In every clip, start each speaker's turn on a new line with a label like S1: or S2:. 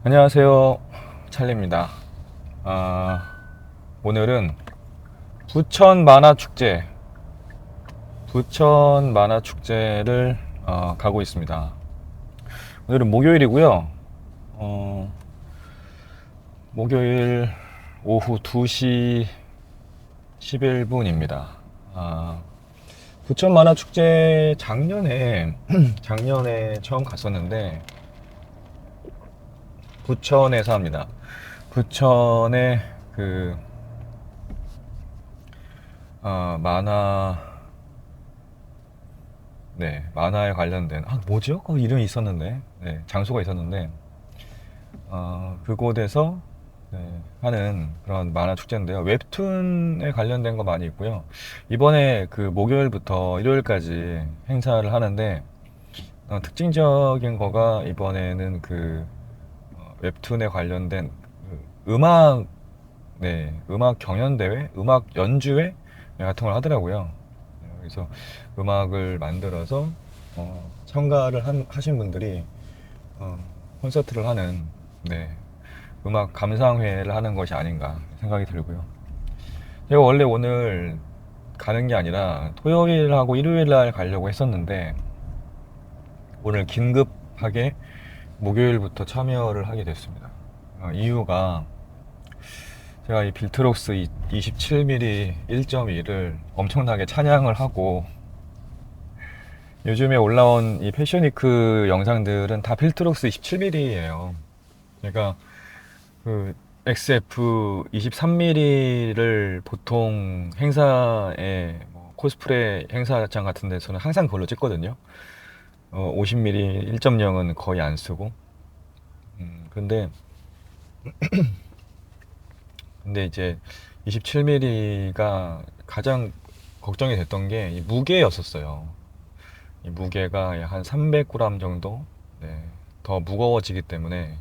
S1: 안녕하세요, 찰리입니다. 오늘은 부천 만화축제를 가고 있습니다. 오늘은 목요일이고요. 목요일 오후 2시 11분입니다. 부천 만화축제 작년에 처음 갔었는데, 부천에서 합니다. 부천에 만화, 네, 만화에 관련된, 뭐죠? 그 이름이 있었는데, 네, 장소가 있었는데, 그곳에서 네, 하는 그런 만화 축제인데요. 웹툰에 관련된 거 많이 있고요. 이번에 목요일부터 일요일까지 행사를 하는데, 특징적인 거가 이번에는 웹툰에 관련된 음악, 네, 음악 경연대회, 음악 연주회 같은 걸 하더라고요. 그래서 음악을 만들어서 참가를 하신 분들이 콘서트를 하는, 네, 음악 감상회를 하는 것이 아닌가 생각이 들고요. 제가 원래 오늘 가는 게 아니라 토요일하고 일요일날 가려고 했었는데 오늘 긴급하게 목요일부터 참여를 하게 됐습니다. 이유가 제가 이 빌트록스 27mm 1.2를 엄청나게 찬양을 하고 요즘에 올라온 이 패션위크 영상들은 다 빌트록스 27mm예요. 그러니까 XF 23mm를 보통 행사에 코스프레 행사장 같은 데서는 항상 그걸로 찍거든요. 50mm 1.0은 거의 안 쓰고. 근데 이제 27mm가 가장 걱정이 됐던 게 이 무게였었어요. 이 무게가 약 한 300g 정도, 네, 더 무거워지기 때문에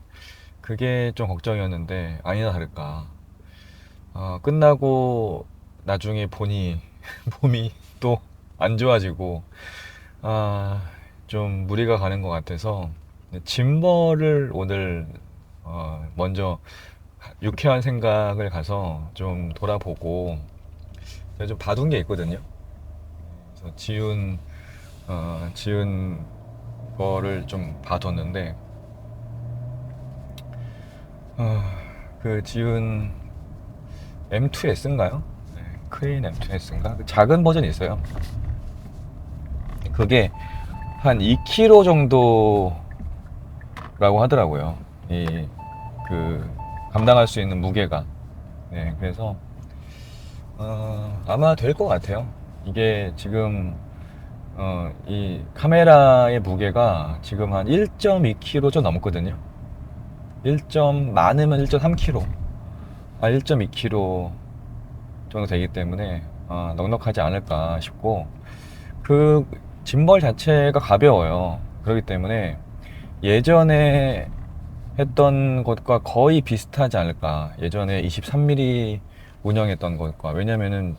S1: 그게 좀 걱정이었는데 아니나 다를까. 끝나고 나중에 보니 몸이 또 안 좋아지고 좀 무리가 가는 것 같아서 짐벌을 오늘 먼저 유쾌한 생각을 가서 좀 돌아보고 제가 좀 봐둔 게 있거든요. 그래서 지은 거를 좀 봐뒀는데 지은 M2S인가요? 네, 크레인 M2S인가? 작은 버전이 있어요. 그게 한 2kg 정도라고 하더라고요. 감당할 수 있는 무게가. 네, 그래서 아마 될 것 같아요. 이게 지금 이 카메라의 무게가 지금 한 1.2kg 좀 넘거든요. 많으면 1.3kg, 1.2kg 정도 되기 때문에 넉넉하지 않을까 싶고 그 짐벌 자체가 가벼워요. 그렇기 때문에 예전에 했던 것과 거의 비슷하지 않을까. 예전에 23mm 운영했던 것과. 왜냐면은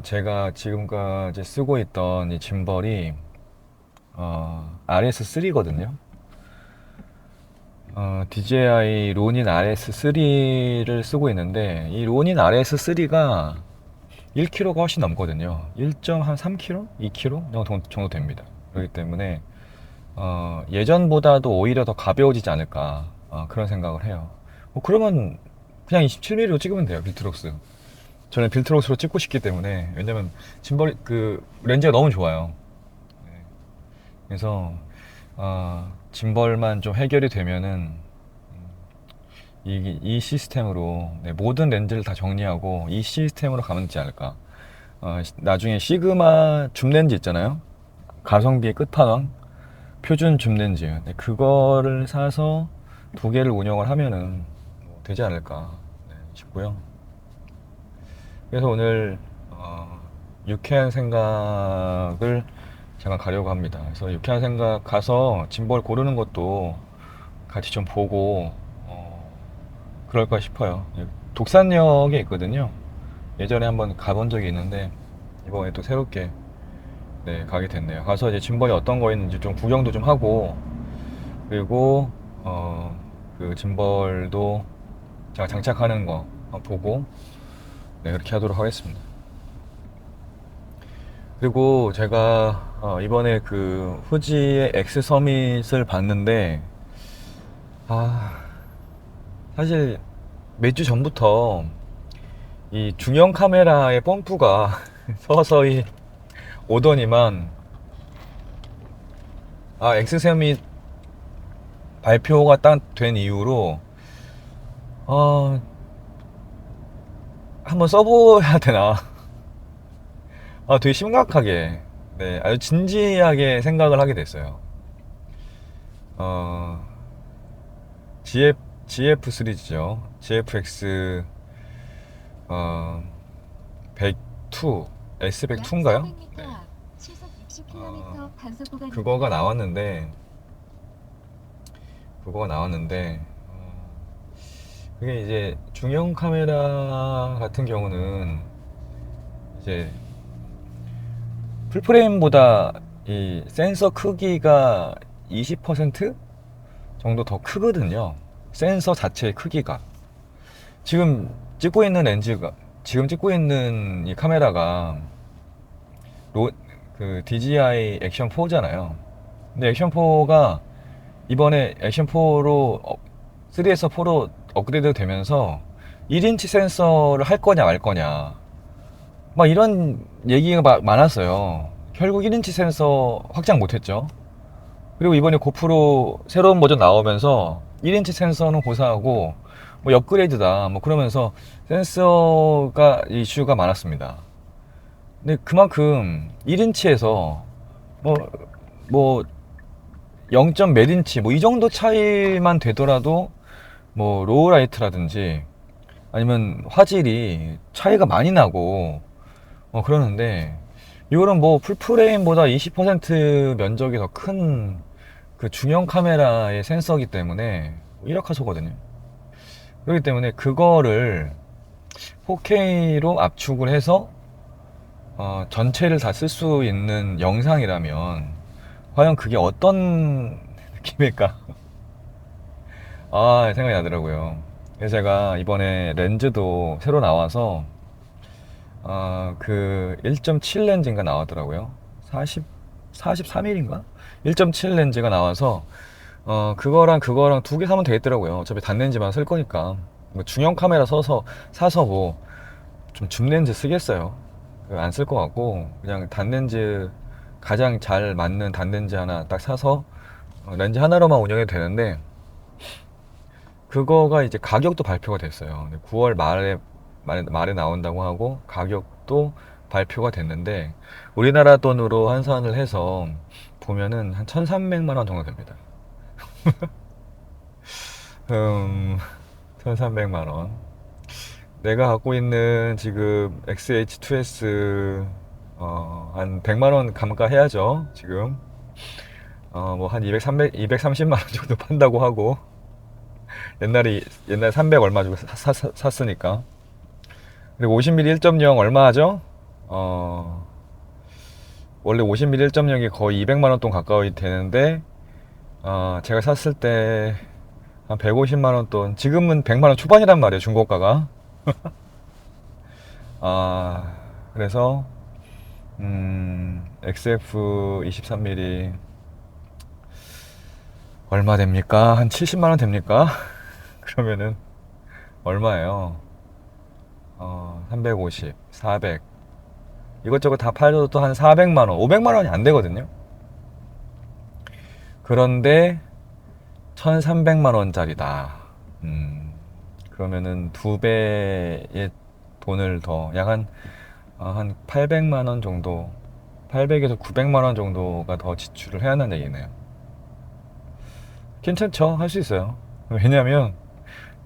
S1: 제가 지금까지 쓰고 있던 이 짐벌이 RS3거든요. DJI 로닌 RS3를 쓰고 있는데 이 로닌 RS3가 1kg가 훨씬 넘거든요. 1.3kg? 2kg 정도 됩니다. 그렇기 때문에 예전보다도 오히려 더 가벼워지지 않을까 그런 생각을 해요. 그러면 그냥 27mm로 찍으면 돼요. 빌트록스. 저는 빌트록스로 찍고 싶기 때문에. 왜냐면 짐벌 렌즈가 너무 좋아요. 네. 그래서 짐벌만 좀 해결이 되면은 이 시스템으로, 네, 모든 렌즈를 다 정리하고 이 시스템으로 가면 되지 않을까. 나중에 시그마 줌 렌즈 있잖아요. 가성비의 끝판왕 표준 줌 렌즈, 네, 그거를 사서 두 개를 운영을 하면은 되지 않을까, 네, 싶고요. 그래서 오늘 유쾌한 생각을 잠깐 가려고 합니다. 그래서 유쾌한 생각 가서 짐벌 고르는 것도 같이 좀 보고 그럴까 싶어요. 독산역에 있거든요. 예전에 한번 가본 적이 있는데 이번에 또 새롭게, 네, 가게 됐네요. 가서 이제 짐벌이 어떤 거 있는지 좀 구경도 좀 하고 그리고 그 짐벌도 제가 장착하는 거 보고 네, 그렇게 하도록 하겠습니다. 그리고 제가 이번에 그 후지의 X 서밋을 봤는데 아 사실 몇 주 전부터 이 중형 카메라의 펌프가 서서히 오더니만 X 서밋 발표가 딱 된 이후로 아 한번 써봐야 되나 되게 심각하게 네 아주 진지하게 생각을 하게 됐어요. 어 GF 시리즈죠. GFX 102 S102인가요? 네. 그거가 나왔는데 그게 이제 중형 카메라 같은 경우는 이제 풀프레임보다 이 센서 크기가 20% 정도 더 크거든요. 센서 자체의 크기가. 지금 찍고 있는 이 카메라가 그 DJI 액션 4잖아요. 근데 액션 4가 이번에 액션 4로 3에서 4로 업그레이드 되면서 1인치 센서를 할 거냐 말 거냐 막 이런 얘기가 많았어요. 결국 1인치 센서 확장 못했죠. 그리고 이번에 고프로 새로운 버전 나오면서 1인치 센서는 고사하고 뭐 업그레이드다 뭐 그러면서 센서가 이슈가 많았습니다. 근데 그만큼 1인치에서 뭐 0. 몇 인치 뭐 이 정도 차이만 되더라도 뭐 로우 라이트라든지 아니면 화질이 차이가 많이 나고 그러는데 이거는 뭐 풀프레임보다 20% 면적이 더 큰 그 중형 카메라의 센서이기 때문에 일확하소거든요. 그렇기 때문에 그거를 4K로 압축을 해서 전체를 다 쓸 수 있는 영상이라면 과연 그게 어떤 느낌일까? 생각이 나더라고요. 그래서 제가 이번에 렌즈도 새로 나와서 그 1.7 렌즈인가 나왔더라고요. 43mm인가? 1.7 렌즈가 나와서 그거랑 두 개 사면 되겠더라고요. 어차피 단렌즈만 쓸 거니까. 뭐 중형 카메라 사서 뭐 좀 줌렌즈 쓰겠어요. 안 쓸 것 같고 그냥 단렌즈 가장 잘 맞는 단렌즈 하나 딱 사서 렌즈 하나로만 운영해도 되는데 그거가 이제 가격도 발표가 됐어요. 9월 말에 나온다고 하고 가격도 발표가 됐는데 우리나라 돈으로 환산을 해서 보면은 한 1,300만 원 정도 됩니다. 1,300만 원. 내가 갖고 있는 지금 XH2S 한 100만 원 감가해야죠. 지금 뭐 한 230만 원 정도 판다고 하고 옛날에 300 얼마 주고 샀으니까. 그리고 50mm 1.0 얼마 하죠? 원래 50mm 1.0이 거의 200만 원 돈 가까이 되는데 제가 샀을 때 한 150만 원 돈. 지금은 100만 원 초반이란 말이에요, 중고가가. 그래서 XF 23mm 얼마 됩니까? 한 70만 원 됩니까? 그러면은 얼마예요? 350, 400 이것저것 다 팔려도 또 한 400만 원, 500만 원이 안 되거든요. 그런데 1,300만 원짜리다. 그러면은 2배의 돈을 더 약 한 800만 원 정도, 800에서 900만 원 정도가 더 지출을 해야 한다는 얘기네요. 괜찮죠? 할 수 있어요. 왜냐면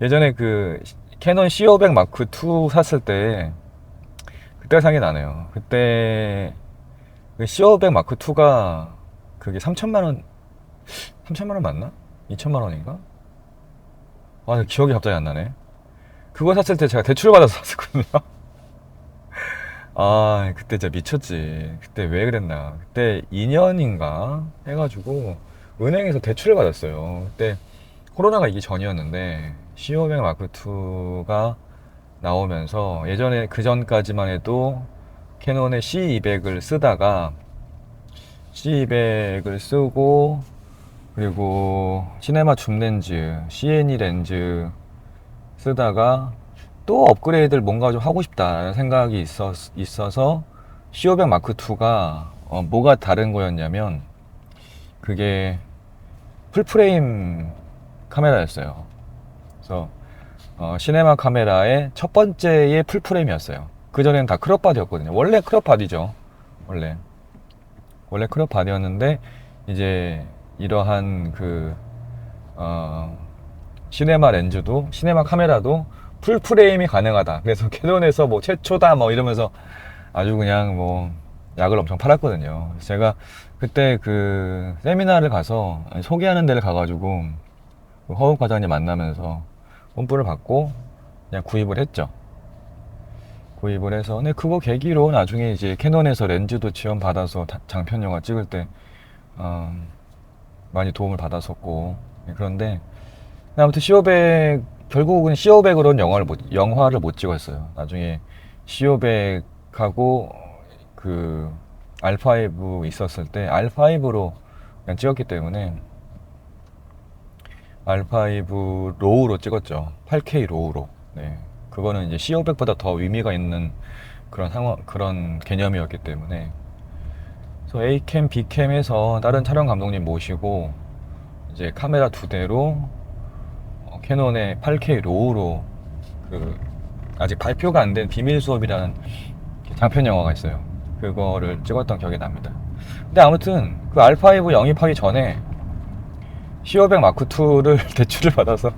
S1: 예전에 그 캐논 C500 마크 2 샀을 때 그때 생각이 나네요. 그때 그 C500 마크 2가 그게 3천만 원 맞나? 2천만 원인가? 기억이 갑자기 안 나네. 그거 샀을 때 제가 대출 받아서 샀었거든요. 그때 진짜 미쳤지. 그때 왜 그랬나. 그때 2년인가 해가지고 은행에서 대출을 받았어요. 그때 코로나가 이기 전이었는데 C500 마크 II가 나오면서 예전에 그 전까지만 해도 캐논의 C200을 쓰다가 C200을 쓰고 그리고 시네마 줌 렌즈, CNE 렌즈 쓰다가 또 업그레이드를 뭔가 좀 하고 싶다는 생각이 있어서 C500 마크 II가 뭐가 다른 거였냐면 그게 풀프레임 카메라였어요. 그래서 시네마 카메라의 첫 번째의 풀프레임이었어요. 그전에는 다 크롭바디였거든요. 원래 크롭바디죠. 원래 크롭바디였는데 이제 이러한 시네마 렌즈도 시네마 카메라도 풀프레임이 가능하다. 그래서 캐논에서 뭐 최초다 뭐 이러면서 아주 그냥 뭐 약을 엄청 팔았거든요. 그래서 제가 그때 그 세미나를 가서 소개하는 데를 가가지고 그 허욱 과장님 만나면서 홈플을 받고 그냥 구입을 했죠. 구입을 해서 근데 그거 계기로 나중에 이제 캐논에서 렌즈도 지원받아서 장편 영화 찍을 때 많이 도움을 받았었고 그런데 아무튼 C500 결국은 C500으로는 영화를 못 찍었어요. 나중에 C500하고 그 R5 있었을 때 R5로 그냥 찍었기 때문에 R5 로우로 찍었죠. 8K 로우로. 네. 그거는 이제 C500보다 더 의미가 있는 그런 개념이었기 때문에. 그래서 A캠, B캠에서 다른 촬영 감독님 모시고 이제 카메라 2대로 캐논의 8K 로우로 아직 발표가 안 된 비밀 수업이라는 장편 영화가 있어요. 그거를 찍었던 기억이 납니다. 근데 아무튼 그 R5 영입하기 전에 C500 마크 II를 대출을 받아서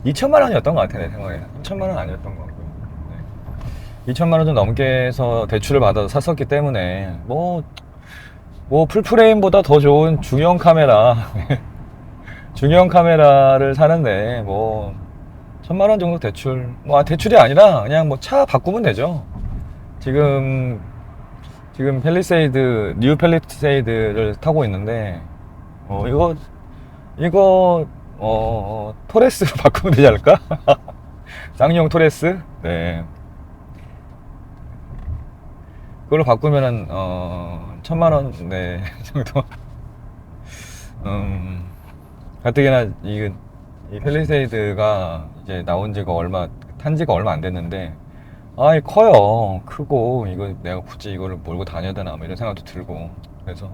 S1: 2천만 원이었던 것 같아요. 내 생각에 3천만 원 아니었던 것 같고요. 네. 2천만 원 좀 넘게 해서 대출을 받아서 샀었기 때문에 뭐 풀프레임보다 더 좋은 중형 카메라를 사는데 뭐 1,000만 원 정도 대출 대출이 아니라 그냥 뭐 차 바꾸면 되죠. 지금 뉴 팰리세이드를 타고 있는데 이거 토레스로 바꾸면 되지 않을까? 쌍용 토레스? 네. 그걸로 바꾸면은 1,000만 원 네 정도. 가뜩이나 이 팰리세이드가 이제 탄 지가 얼마 안 됐는데 커요. 크고 이거 내가 굳이 이거를 몰고 다녀야 되나 뭐 이런 생각도 들고 그래서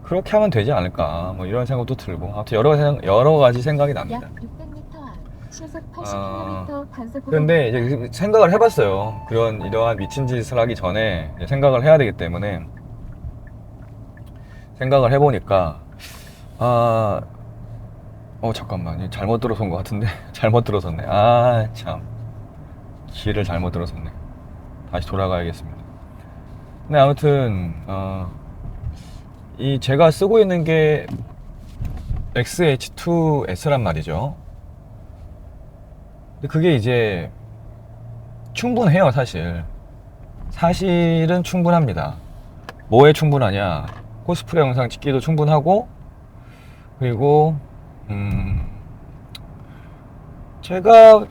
S1: 그렇게 하면 되지 않을까 뭐 이런 생각도 들고 아무튼 여러 가지 생각이 납니다.
S2: 약 600m 앞 시속 80km 단속
S1: 그런데 이제 생각을 해봤어요. 이러한 미친 짓을 하기 전에 이제 생각을 해야 되기 때문에 생각을 해보니까 잠깐만 잘못 들어선 것 같은데 잘못 들어섰네. 참 길을 잘못 들어섰네. 다시 돌아가야겠습니다. 근데 아무튼 제가 쓰고 있는 게 XH2S란 말이죠. 근데 그게 이제 충분해요. 사실은 충분합니다. 뭐에 충분하냐, 코스프레 영상 찍기도 충분하고 그리고 제가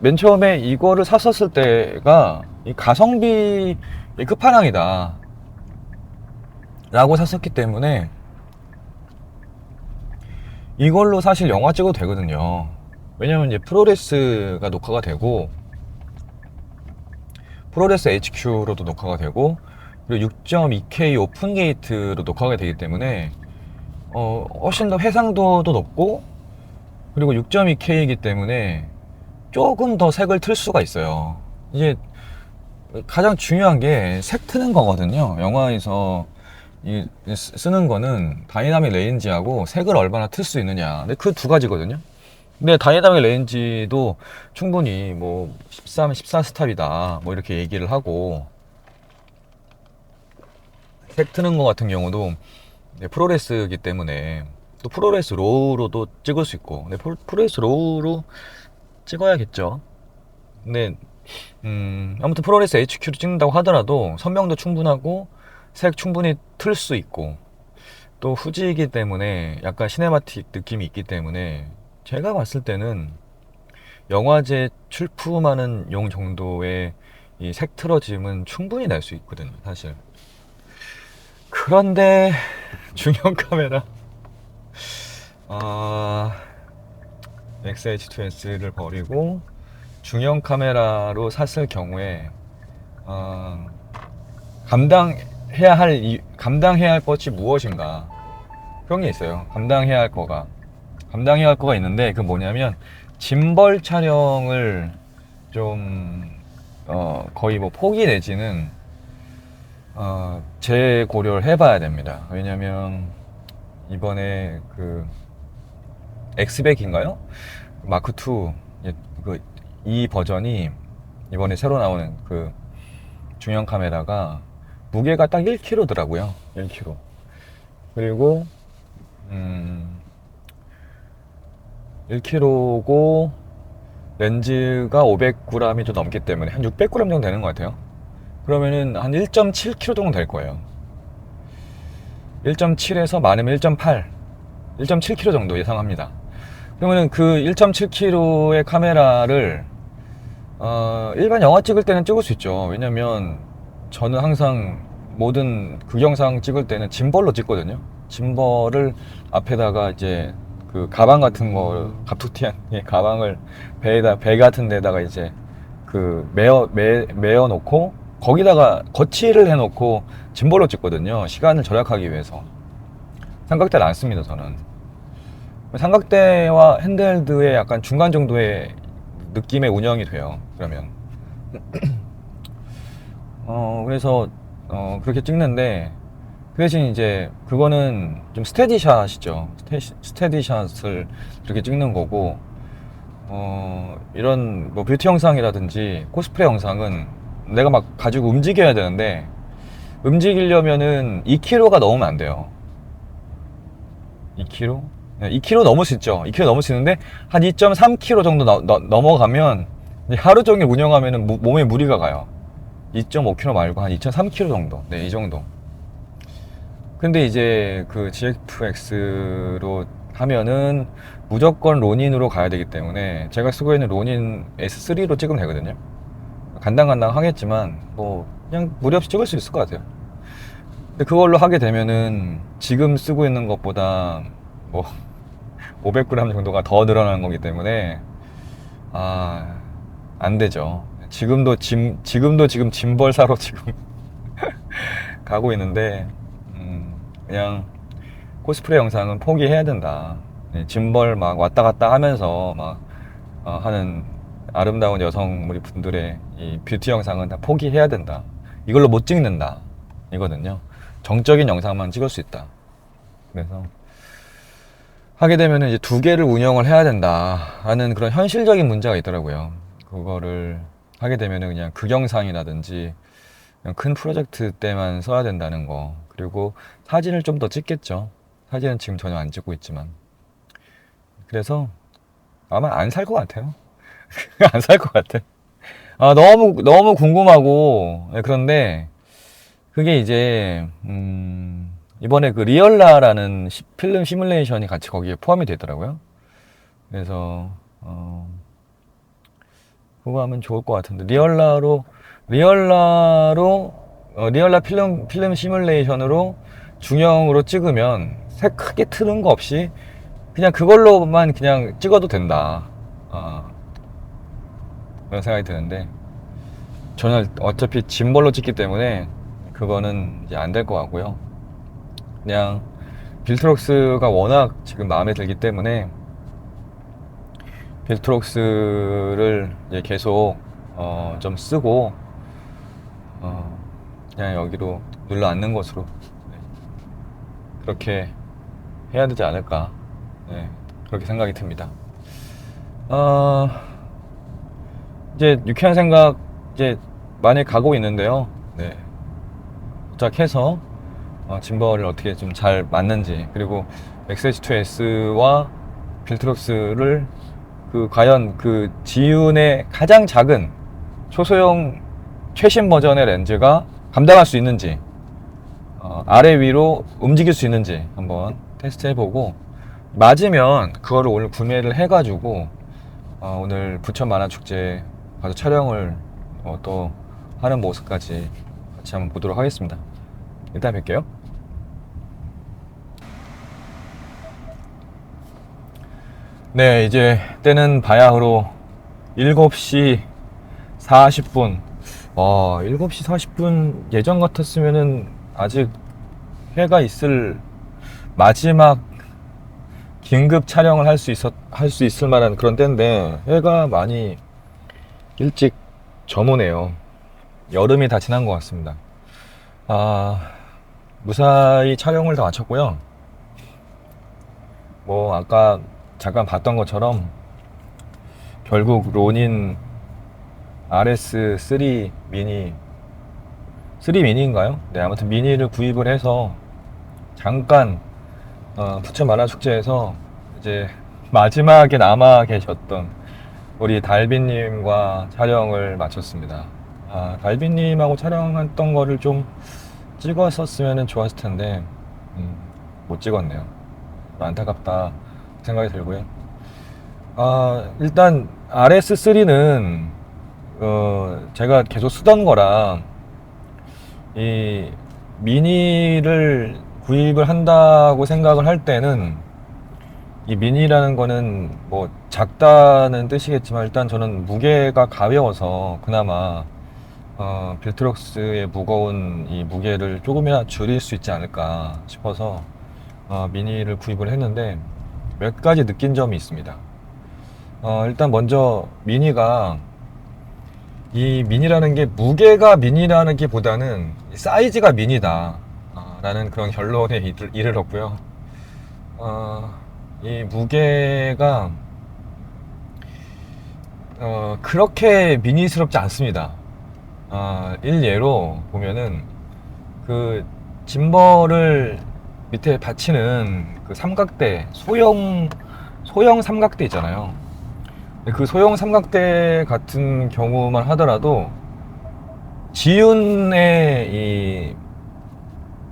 S1: 맨 처음에 이거를 샀었을 때가 이 가성비 끝판왕이다 라고 샀었기 때문에 이걸로 사실 영화 찍어도 되거든요. 왜냐면 이제 프로레스가 녹화가 되고 프로레스 HQ로도 녹화가 되고 그리고 6.2K 오픈 게이트로 녹화가 되기 때문에 훨씬 더 해상도도 높고 그리고 6.2K이기 때문에 조금 더 색을 틀 수가 있어요. 이게 가장 중요한 게 색 트는 거거든요. 영화에서 쓰는 거는 다이나믹 레인지하고 색을 얼마나 틀 수 있느냐. 근데 그 두 가지거든요. 근데 다이나믹 레인지도 충분히 뭐 13, 14스탑이다 뭐 이렇게 얘기를 하고 색 트는 거 같은 경우도 프로레스이기 때문에 또 프로레스 로우로도 찍을 수 있고 근데 프로레스 로우로 찍어야겠죠. 근데 아무튼 프로레스 HQ로 찍는다고 하더라도 선명도 충분하고 색 충분히 틀 수 있고 또 후지이기 때문에 약간 시네마틱 느낌이 있기 때문에 제가 봤을 때는 영화제 출품하는 용 정도의 이 색트러짐은 충분히 낼 수 있거든요, 사실. 그런데 중형 카메라 XH2S를 버리고 중형 카메라로 샀을 경우에 감당해야 할 것이 무엇인가, 그런 게 있어요. 감당해야 할 거가 있는데, 그 뭐냐면 짐벌 촬영을 좀 거의 뭐 포기 내지는 재고려를 해봐야 됩니다. 왜냐면 이번에 그 엑스백인가요? 마크 2 이 버전이 이번에 새로 나오는 그 중형 카메라가 무게가 딱 1kg더라고요. 1kg. 그리고 1kg고 렌즈가 500g이 좀 넘기 때문에 한 600g 정도 되는 것 같아요. 그러면은 한 1.7kg 정도 될 거예요. 1.7에서 많으면 1.8, 1.7kg 정도 예상합니다. 그러면은 그 1.7kg의 카메라를 일반 영화 찍을 때는 찍을 수 있죠. 왜냐면 저는 항상 모든 극영상 찍을 때는 짐벌로 찍거든요. 짐벌을 앞에다가 이제 그 가방 같은 거, 갑툭튀한 가방을 배 같은 데다가 이제 그 매어 놓고 거기다가 거치를 해 놓고 짐벌로 찍거든요. 시간을 절약하기 위해서. 삼각대를 안 씁니다, 저는. 삼각대와 핸드헬드의 약간 중간 정도의 느낌의 운영이 돼요, 그러면. 그래서 그렇게 찍는데, 그 대신 이제 그거는 좀 스테디샷이죠. 스테디샷을 이렇게 찍는 거고, 이런 뭐 뷰티 영상이라든지 코스프레 영상은 내가 막 가지고 움직여야 되는데, 움직이려면은 2kg가 넘으면 안 돼요. 2kg? 네, 2kg 넘을 수 있죠. 2kg 넘을 수 있는데 한 2.3kg 정도 넘어가면 하루 종일 운영하면은 몸에 무리가 가요. 2.5kg 말고 한 2.3kg 정도. 네, 이 정도. 근데 이제 그 GFX로 하면은 무조건 론인으로 가야 되기 때문에 제가 쓰고 있는 론인 S3로 찍으면 되거든요. 간당간당 하겠지만 뭐 그냥 무리 없이 찍을 수 있을 것 같아요. 근데 그걸로 하게 되면은 지금 쓰고 있는 것보다 뭐 500g 정도가 더 늘어나는 거기 때문에 안 되죠. 지금 짐벌 사러 지금 가고 있는데 그냥 코스프레 영상은 포기해야 된다. 짐벌 막 왔다 갔다 하면서 막 하는 아름다운 여성 분들의 이 뷰티 영상은 다 포기해야 된다. 이걸로 못 찍는다 이거든요. 정적인 영상만 찍을 수 있다. 그래서 하게 되면 이제 두 개를 운영을 해야 된다 하는 그런 현실적인 문제가 있더라고요. 그거를 하게 되면 그냥 극영상이라든지 그냥 큰 프로젝트 때만 써야 된다는 거. 그리고 사진을 좀 더 찍겠죠. 사진은 지금 전혀 안 찍고 있지만. 그래서 아마 안 살 것 같아요. 안 살 것 같아. 너무 궁금하고. 그런데 그게 이제 이번에 그 리얼라라는 필름 시뮬레이션이 같이 거기에 포함이 되더라고요. 그래서 그거 하면 좋을 것 같은데 리얼라 필름 시뮬레이션으로 중형으로 찍으면 색 크게 트는 거 없이 그냥 그걸로만 그냥 찍어도 된다. 그런 생각이 드는데 저는 어차피 짐벌로 찍기 때문에 그거는 이제 안 될 것 같고요. 그냥 빌트록스가 워낙 지금 마음에 들기 때문에 빌트록스를 이제 계속 좀 쓰고 그냥 여기로 눌러 앉는 것으로 그렇게 해야 되지 않을까, 그렇게 생각이 듭니다. 이제 유쾌한 생각 이제 많이 가고 있는데요. 도착해서 짐벌을 어떻게 좀 잘 맞는지, 그리고 XH2S와 빌트록스를 과연 그 지윤의 가장 작은 초소형 최신 버전의 렌즈가 감당할 수 있는지, 아래 위로 움직일 수 있는지 한번 테스트 해보고 맞으면 그거를 오늘 구매를 해가지고 오늘 부천 만화축제 가서 촬영을 또 하는 모습까지 같이 한번 보도록 하겠습니다. 이따 뵐게요. 네, 이제 때는 바야흐로 7시 40분. 7시 40분 예전 같았으면은 아직 해가 있을 마지막 긴급 촬영을 할 수 있을 만한 그런 때인데 해가 많이 일찍 저무네요. 여름이 다 지난 것 같습니다. 무사히 촬영을 다 마쳤고요. 뭐 아까 잠깐 봤던 것처럼 결국 로닌 RS3 미니 3 미니인가요? 네, 아무튼 미니를 구입을 해서 잠깐 부천 만화축제에서 이제 마지막에 남아 계셨던 우리 달빈님과 촬영을 마쳤습니다. 달빈님하고 촬영했던 거를 좀 찍었었으면 좋았을 텐데 못 찍었네요. 안타깝다 생각이 들고요. 일단 RS3는 제가 계속 쓰던 거랑 이 미니를 구입을 한다고 생각을 할 때는 이 미니라는 거는 뭐 작다는 뜻이겠지만 일단 저는 무게가 가벼워서 그나마 빌트록스의 무거운 이 무게를 조금이나 줄일 수 있지 않을까 싶어서 미니를 구입을 했는데 몇 가지 느낀 점이 있습니다. 일단 먼저 이 미니라는 게 무게가 미니라는 게 보다는 사이즈가 미니다 라는 그런 결론에 이르렀고요. 이 무게가 그렇게 미니스럽지 않습니다. 일례로 보면은 그 짐벌을 밑에 받치는 그 삼각대 소형 삼각대 있잖아요. 그 소형 삼각대 같은 경우만 하더라도 지윤의 이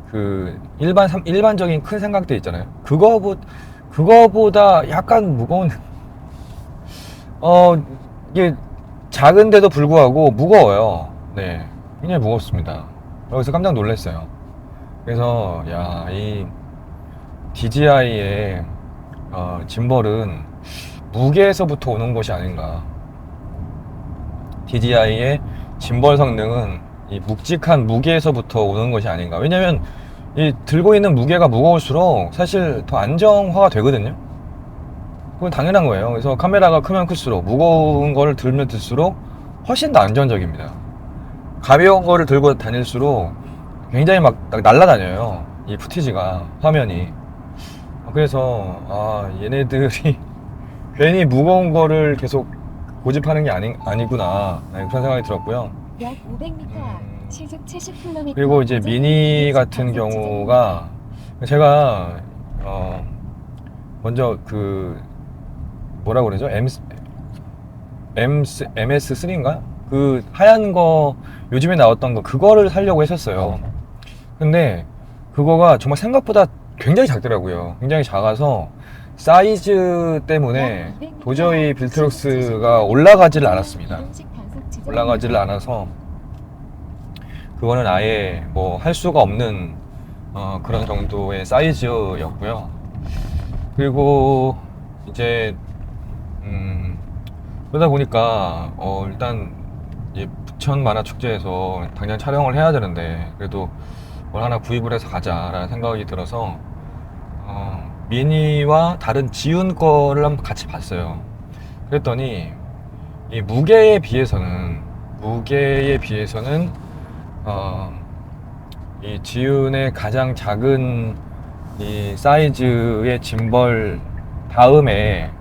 S1: 그 일반적인 큰 삼각대 있잖아요. 그거보다 약간 무거운 이게 작은데도 불구하고 무거워요. 네, 굉장히 무겁습니다. 그래서 깜짝 놀랐어요. 그래서 이 DJI의 짐벌은 무게에서부터 오는 것이 아닌가. DJI의 짐벌 성능은 이 묵직한 무게에서부터 오는 것이 아닌가. 왜냐면 이 들고 있는 무게가 무거울수록 사실 더 안정화가 되거든요. 그건 당연한 거예요. 그래서 카메라가 크면 클수록 무거운 거를 들면 들수록 훨씬 더 안전적입니다. 가벼운 거를 들고 다닐수록 굉장히 막 날아다녀요. 이 푸티지가, 화면이. 그래서 얘네들이 괜히 무거운 거를 계속 고집하는 게 아니구나, 그런 생각이 들었고요.
S2: 약 500m 시속 70km.
S1: 그리고 이제 미니 같은 경우가 제가 먼저 그 뭐라고 그러죠? MS3인가? 그 하얀 거 요즘에 나왔던 거 그거를 사려고 했었어요. 근데 그거가 정말 생각보다 굉장히 작더라고요. 굉장히 작아서 사이즈 때문에 도저히 빌트록스가 올라가지를 않았습니다. 올라가지를 않아서 그거는 아예 뭐 할 수가 없는 그런 정도의 사이즈였고요. 그리고 이제 그러다 보니까 일단 이 부천 만화축제에서 당장 촬영을 해야 되는데 그래도 뭘 하나 구입을 해서 가자라는 생각이 들어서 미니와 다른 지운 거를 한번 같이 봤어요. 그랬더니 이 무게에 비해서는 이 지윤의 가장 작은 이 사이즈의 짐벌 다음에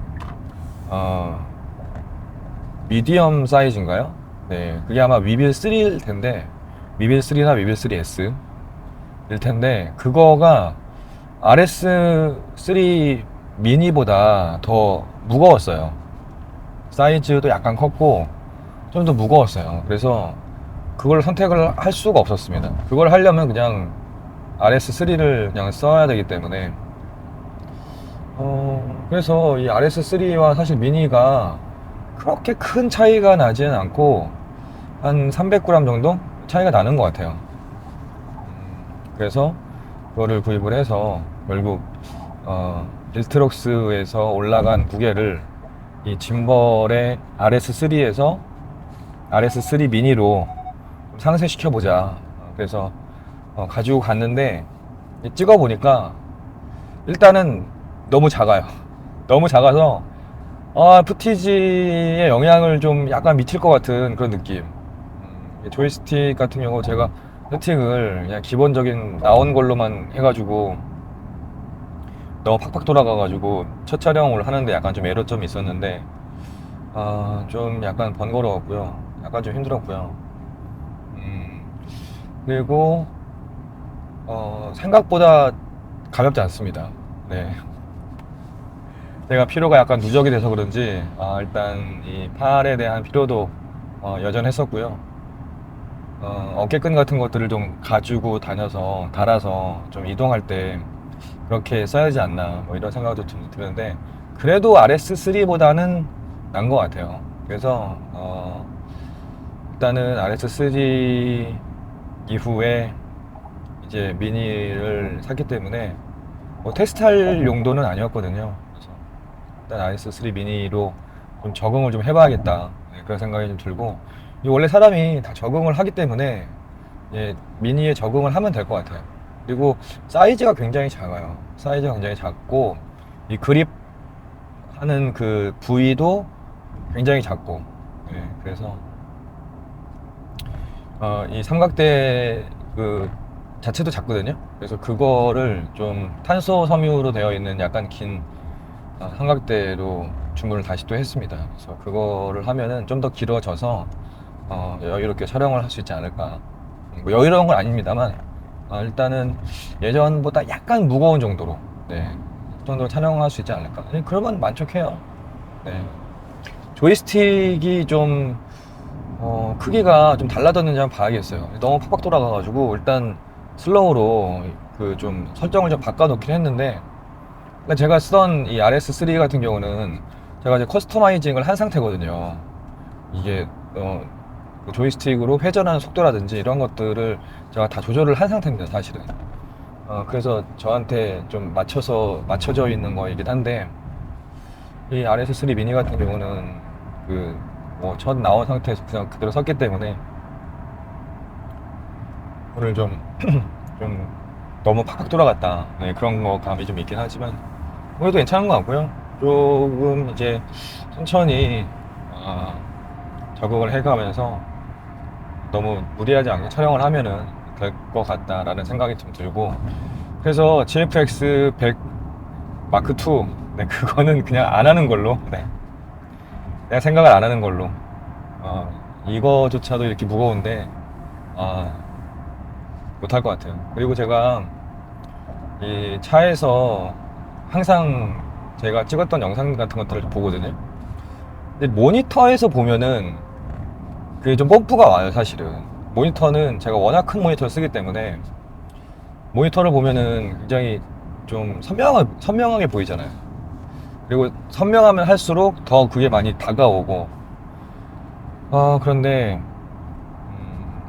S1: 미디엄 사이즈인가요? 네, 그게 아마 위빌 3일 텐데 위빌 3나 위빌 3S 일 텐데 그거가 RS3 미니보다 더 무거웠어요. 사이즈도 약간 컸고 좀 더 무거웠어요. 그래서 그걸 선택을 할 수가 없었습니다. 그걸 하려면 그냥 RS3를 그냥 써야 되기 때문에 그래서 이 RS3와 사실 미니가 그렇게 큰 차이가 나지는 않고 한 300g 정도 차이가 나는 것 같아요. 그래서 그거를 구입을 해서 결국 빌트록스에서 올라간 무게를 이 짐벌의 RS3에서 RS3 미니로 상쇄시켜 보자. 그래서 가지고 갔는데 찍어 보니까 일단은 너무 작아요. 너무 작아서 푸티지에 영향을 좀 약간 미칠 것 같은 그런 느낌. 조이스틱 같은 경우 제가 세팅을 그냥 기본적인 나온 걸로만 해가지고 너무 팍팍 돌아가가지고 첫 촬영을 하는데 약간 좀 에러점이 있었는데 좀 약간 번거로웠고요. 약간 좀 힘들었고요. 그리고 생각보다 가볍지 않습니다. 네. 제가 피로가 약간 누적이 돼서 그런지 일단 이 팔에 대한 피로도 여전했었고요. 어깨끈 같은 것들을 좀 가지고 다녀서 달아서 좀 이동할 때 그렇게 써야지 않나 뭐 이런 생각도 좀 드는데 그래도 RS3보다는 난 것 같아요. 그래서 일단은 RS3 이후에 이제 미니를 샀기 때문에 뭐 테스트할 용도는 아니었거든요. 그래서 일단 RS3 미니로 좀 적응을 좀 해봐야겠다. 네, 그런 생각이 좀 들고 이 원래 사람이 다 적응을 하기 때문에 미니에 적응을 하면 될 것 같아요. 그리고 사이즈가 굉장히 작아요. 사이즈가 굉장히 작고 이 그립 하는 그 부위도 굉장히 작고 그래서 이 삼각대 그 자체도 작거든요. 그래서 그거를 좀 탄소 섬유로 되어 있는 약간 긴 삼각대로 주문을 다시 또 했습니다. 그래서 그거를 하면은 좀 더 길어져서 여유롭게 촬영을 할 수 있지 않을까. 뭐 여유로운 건 아닙니다만 일단은 예전보다 약간 무거운 정도로 그 정도로 촬영할 수 있지 않을까. 그러면 만족해요. 네. 조이스틱이 좀 크기가 좀 달라졌는지 한번 봐야겠어요. 너무 팍팍 돌아가가지고 일단 슬로우로 그 좀 설정을 좀 바꿔놓긴 했는데 그러니까 제가 쓰던 이 RS3 같은 경우는 제가 이제 커스터마이징을 한 상태거든요. 이게 그 조이스틱으로 회전하는 속도라든지 이런 것들을 제가 다 조절을 한 상태입니다, 사실은. 그래서 저한테 좀 맞춰져 있는 거이긴 한데 이 RS3 미니 같은 경우는 그 뭐 첫 나온 상태에서 그냥 그대로 썼기 때문에 오늘 좀 너무 팍팍 돌아갔다. 그런 거 감이 좀 있긴 하지만 그래도 괜찮은 것 같고요. 조금 이제 천천히 적응을 해가면서 너무 무리하지 않게 촬영을 하면은 될 것 같다라는 생각이 좀 들고 그래서 GFX 100 마크 2 그거는 그냥 안 하는 걸로 그냥 생각을 안 하는 걸로 이거조차도 이렇게 무거운데 못할 것 같아요. 그리고 제가 이 차에서 항상 제가 찍었던 영상 같은 것들을 좀 보거든요. 근데 모니터에서 보면은 그게 좀 펌프가 와요, 사실은. 모니터는 제가 워낙 큰 모니터를 쓰기 때문에 모니터를 보면은 굉장히 좀 선명하게 보이잖아요. 그리고 선명하면 할수록 더 그게 많이 다가오고 그런데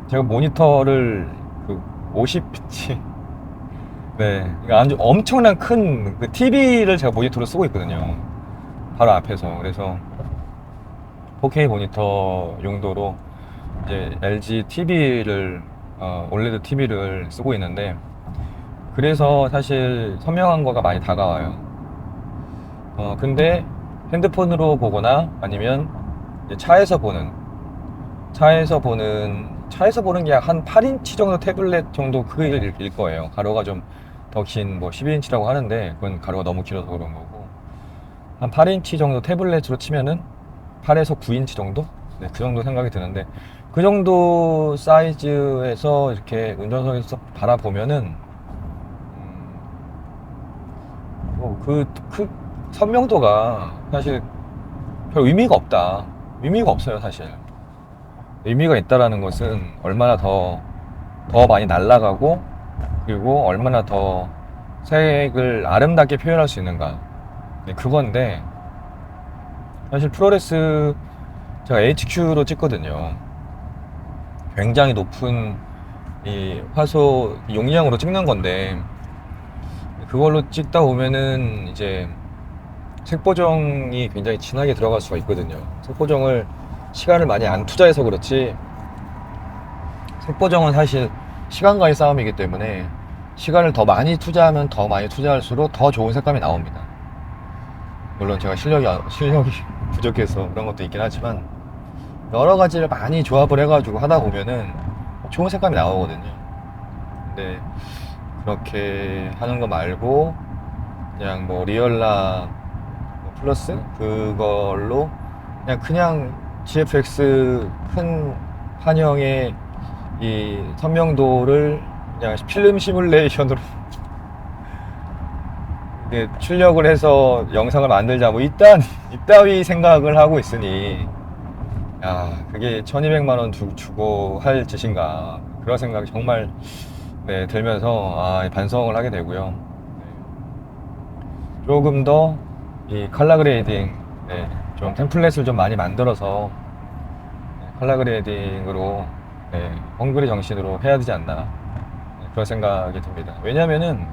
S1: 제가 모니터를 그 50피치 그러니까 아주 엄청난 큰 그 TV를 제가 모니터로 쓰고 있거든요. 바로 앞에서. 그래서 4K 모니터 용도로 이제 LG TV를 올레드 TV를 쓰고 있는데 그래서 사실 선명한 거가 많이 다가와요. 근데 핸드폰으로 보거나 아니면 이제 차에서 보는 게 한 8인치 정도 태블릿 정도 크기일 거예요. 가로가 좀 더 긴 뭐 12인치라고 하는데 그건 가로가 너무 길어서 그런 거고 한 8인치 정도 태블릿으로 치면은 8에서 9인치 정도? 그 정도 생각이 드는데 그 정도 사이즈에서 이렇게 운전석에서 바라보면은 그 선명도가 사실 별 의미가 없다. 의미가 없어요, 사실. 의미가 있다라는 것은 얼마나 더 많이 날아가고 그리고 얼마나 더 색을 아름답게 표현할 수 있는가. 네, 그건데 사실 프로레스 제가 HQ로 찍거든요. 굉장히 높은 이 화소 용량으로 찍는 건데 그걸로 찍다 보면은 이제 색보정이 굉장히 진하게 들어갈 수가 있거든요. 색보정을 시간을 많이 안 투자해서 그렇지 색보정은 사실 시간과의 싸움이기 때문에 시간을 더 많이 투자하면 더 많이 투자할수록 더 좋은 색감이 나옵니다. 물론 제가 실력이 부족해서 그런 것도 있긴 하지만 여러 가지를 많이 조합을 해가지고 하다 보면은 좋은 색감이 나오거든요. 근데 그렇게 하는 거 말고 그냥 뭐 리얼라 플러스 그걸로 그냥 GFX 큰 환영의 이 선명도를 그냥 필름 시뮬레이션으로 이게 출력을 해서 영상을 만들자 뭐 이따위 생각을 하고 있으니 야 그게 1200만 원 주고 할 짓인가 그런 생각이 정말 네, 들면서 반성을 하게 되고요. 네. 조금 더 이 컬러 그레이딩 네, 좀 템플릿을 좀 많이 만들어서 네, 컬러 그레이딩으로 네, 헝그리 정신으로 해야 되지 않나 네, 그런 생각이 듭니다. 왜냐면은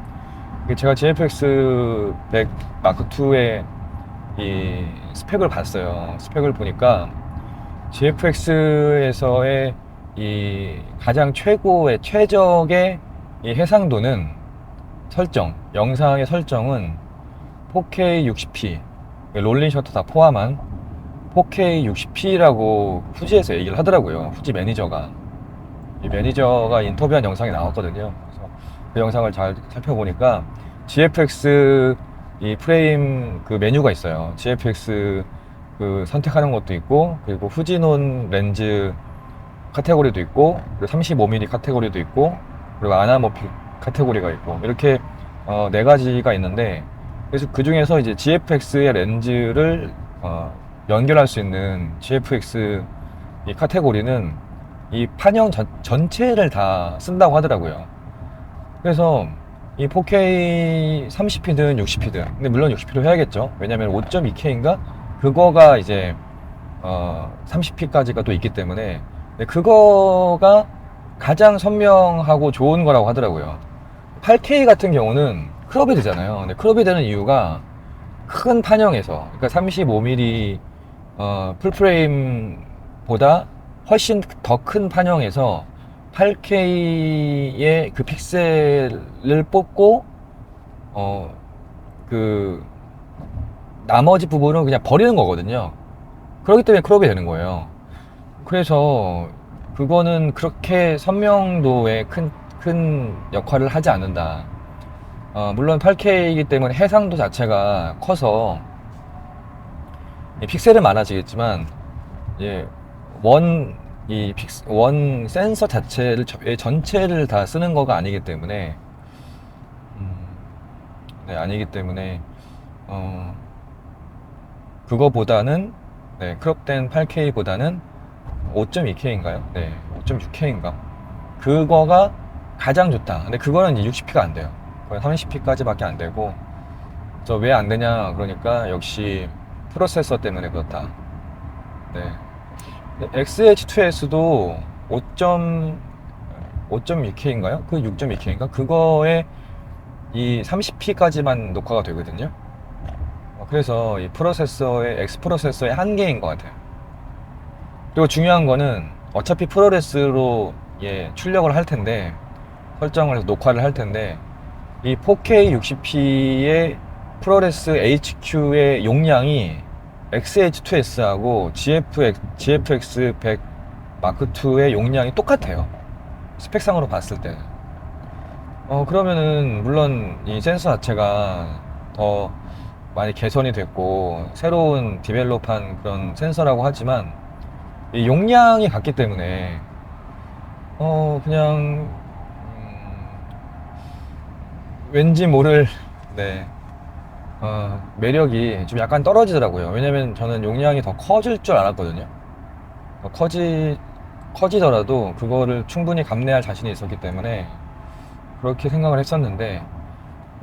S1: 제가 GFX 100 마크 2의 이 스펙을 봤어요. 스펙을 보니까 GFX에서의 이 가장 최적의 이 해상도는 영상의 설정은 4K 60p, 롤링 셔터 다 포함한 4K 60p라고 후지에서 얘기를 하더라고요. 후지 매니저가. 이 매니저가 인터뷰한 영상이 나왔거든요. 그래서 그 영상을 잘 살펴보니까 GFX 이 프레임 그 메뉴가 있어요. GFX 그 선택하는 것도 있고, 그리고 후지논 렌즈 카테고리도 있고, 그리고 35mm 카테고리도 있고, 그리고 아나모픽 카테고리가 있고, 이렇게 네 가지가 있는데, 그래서 그 중에서 이제 GFX의 렌즈를 연결할 수 있는 GFX 이 카테고리는 이 판형 전체를 다 쓴다고 하더라고요. 그래서 이 4K 30p든 60p든, 근데 물론 60p로 해야겠죠. 왜냐면 5.2K인가? 그거가 이제 30p까지가 또 있기 때문에 그거가 가장 선명하고 좋은 거라고 하더라고요. 8K 같은 경우는 크롭이 되잖아요. 근데 크롭이 되는 이유가 큰 판형에서, 그러니까 35mm 풀프레임보다 훨씬 더 큰 판형에서 8K의 그 픽셀을 뽑고 그 나머지 부분은 그냥 버리는 거거든요. 그렇기 때문에 크롭이 되는 거예요. 그래서 그거는 그렇게 선명도에 큰 역할을 하지 않는다. 물론 8K이기 때문에 해상도 자체가 커서 픽셀은 많아지겠지만 원 센서 전체를 다 쓰는 거가 아니기 때문에 아니기 때문에 그거보다는 크롭된 8K보다는 5.2K인가요? 5.6K인가? 그거가 가장 좋다. 근데 그거는 이제 60p가 안 돼요. 거의 30p까지밖에 안 되고, 저 왜 안 되냐? 그러니까 역시 프로세서 때문에 그렇다. XH2S도 5.2K인가요? 그 6.2K인가? 그거에 이 30p까지만 녹화가 되거든요. 그래서 이 X 프로세서의 한계인 것 같아요. 그리고 중요한 거는 어차피 프로레스로 출력을 할 텐데, 설정을 해서 녹화를 할 텐데, 이 4K 60p의 프로레스 HQ의 용량이 XH2S하고 GFX 100 마크 2의 용량이 똑같아요. 스펙상으로 봤을 때. 그러면은 물론 이 센서 자체가 더 많이 개선이 됐고 새로운 디벨롭한 그런 센서라고 하지만 이 용량이 같기 때문에 그냥 왠지 모를 매력이 좀 약간 떨어지더라고요. 왜냐면 저는 용량이 더 커질 줄 알았거든요. 커지더라도 그거를 충분히 감내할 자신이 있었기 때문에 그렇게 생각을 했었는데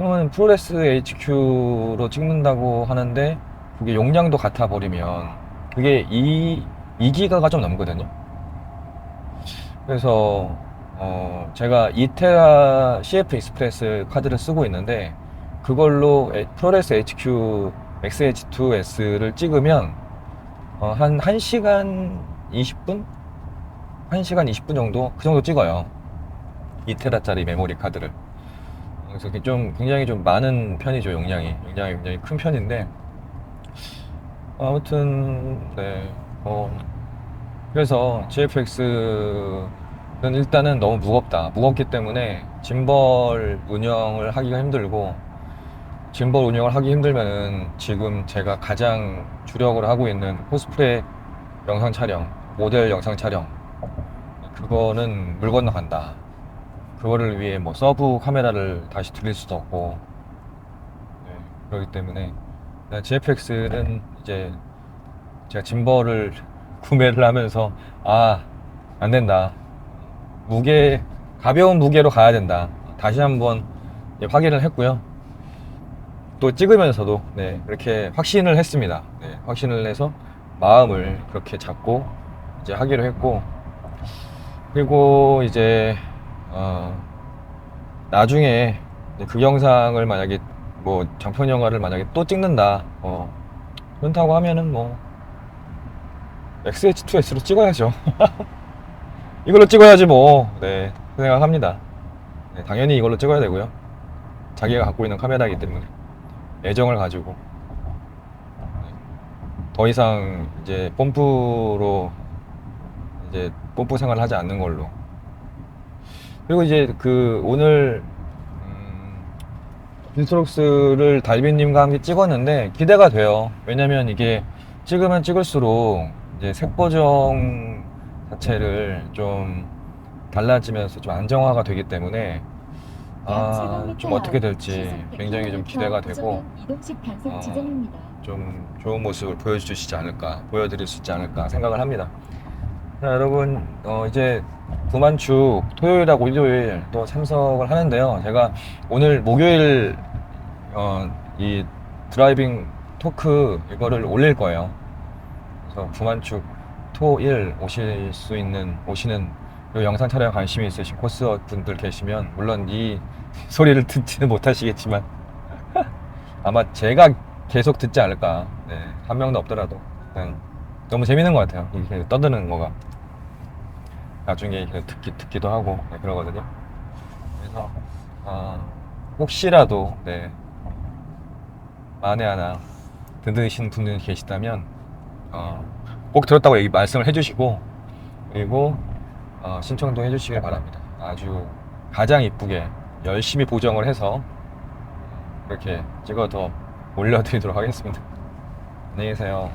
S1: 그러면 프로레스 HQ로 찍는다고 하는데 그게 용량도 같아 버리면 그게 2기가가 좀 넘거든요. 그래서 제가 2테라 CF 익스프레스 카드를 쓰고 있는데 그걸로 프로레스 HQ XH2S를 찍으면 한 1시간 20분? 1시간 20분 정도? 그 정도 찍어요. 2테라짜리 메모리 카드를. 그래서 이게 좀 굉장히 좀 많은 편이죠, 용량이. 굉장히 큰 편인데 아무튼 네. 그래서 GFX는 일단은 너무 무겁다. 무겁기 때문에 짐벌 운영을 하기가 힘들고, 짐벌 운영을 하기 힘들면은 지금 제가 가장 주력으로 하고 있는 코스프레 영상 촬영, 모델 영상 촬영, 그거는 물 건너간다. 그거를 위해 뭐 서브 카메라를 다시 들릴 수도 없고, 네, 그렇기 때문에 GFX는 이제 제가 짐벌을 구매를 하면서 안 된다. 가벼운 무게로 가야 된다. 다시 한번 확인을 했고요. 또 찍으면서도 네, 그렇게 확신을 했습니다. 네, 확신을 해서 마음을 그렇게 잡고 이제 하기로 했고, 그리고 이제 나중에 그 영상을 만약에 뭐 장편 영화를 만약에 또 찍는다, 그렇다고 하면은 뭐 XH2S로 찍어야죠. 이걸로 찍어야지 뭐. 네, 그 생각합니다. 네, 당연히 이걸로 찍어야 되고요. 자기가 갖고 있는 카메라이기 때문에 애정을 가지고 더 이상 이제 뽐뿌로 이제 뽐뿌 생활을 하지 않는 걸로. 그리고 이제 그 오늘 빈스록스를 달빈님과 함께 찍었는데 기대가 돼요. 왜냐면 이게 찍으면 찍을수록 이제 색 보정 자체를 좀 달라지면서 좀 안정화가 되기 때문에 좀 어떻게 될지 굉장히 좀 기대가 되고
S2: 이동식 단속 지점입니다.
S1: 좀 좋은 모습을 보여주시지 않을까, 보여드릴 수 있지 않을까 생각을 합니다. 자, 여러분 이제 구만축 토요일하고 일요일 또 참석을 하는데요. 제가 오늘 목요일 이 드라이빙 토크 이거를 올릴 거예요. 그래서 구만축 토일 오시는 이 영상 촬영에 관심이 있으신 코스어 분들 계시면 물론 이 소리를 듣지는 못하시겠지만 아마 제가 계속 듣지 않을까. 네, 한 명도 없더라도 그냥 너무 재밌는 것 같아요. 이렇게 떠드는 거가 나중에 듣기도 하고 네, 그러거든요. 그래서 혹시라도 네, 만에 하나 듣으신 분들이 계시다면 꼭 들었다고 말씀을 해주시고, 그리고 신청도 해주시길 바랍니다. 아주 가장 이쁘게 열심히 보정을 해서 그렇게 찍어서 올려드리도록 하겠습니다. 안녕히 계세요.